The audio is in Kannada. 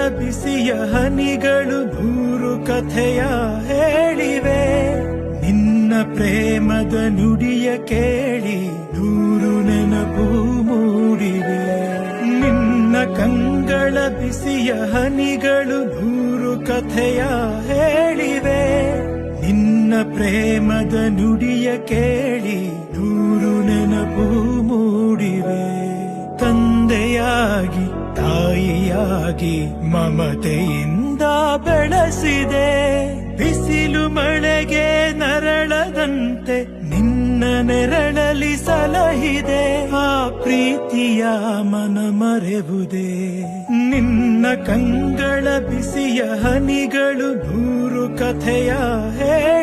ಬಿಸಿಯ ಹನಿಗಳು ನೂರು ಕಥೆಯ ಹೇಳಿವೆ. ನಿನ್ನ ಪ್ರೇಮದ ನುಡಿಯ ಕೇಳಿ ನೂರು ನೆನಪು ಮೂಡಿವೆ. ನಿನ್ನ ಕಂಗಳ ಬಿಸಿಯ ಹನಿಗಳು ನೂರು ಕಥೆಯ ಹೇಳಿವೆ. ನಿನ್ನ ಪ್ರೇಮದ ನುಡಿಯ ಕೇಳಿ ನೂರು ನೆನಪು ಮೂಡಿವೆ. ತಂದೆಯಾಗಿ ತಾಯಿಯಾಗಿ ಮಮತೆಯಿಂದ ಬೆಳೆಸಿದೆ. ಬಿಸಿಲು ಮಳೆಗೆ ನರಳದಂತೆ ನಿನ್ನ ನೆರಳಲಿ ಸಲಹಿದೆ. ಆ ಪ್ರೀತಿಯ ಮನ ಮರೆವುದೇ. ನಿನ್ನ ಕಂಗಳ ಬಿಸಿಯ ಹನಿಗಳು ನೂರು ಕಥೆಯ ಹೇಳಿ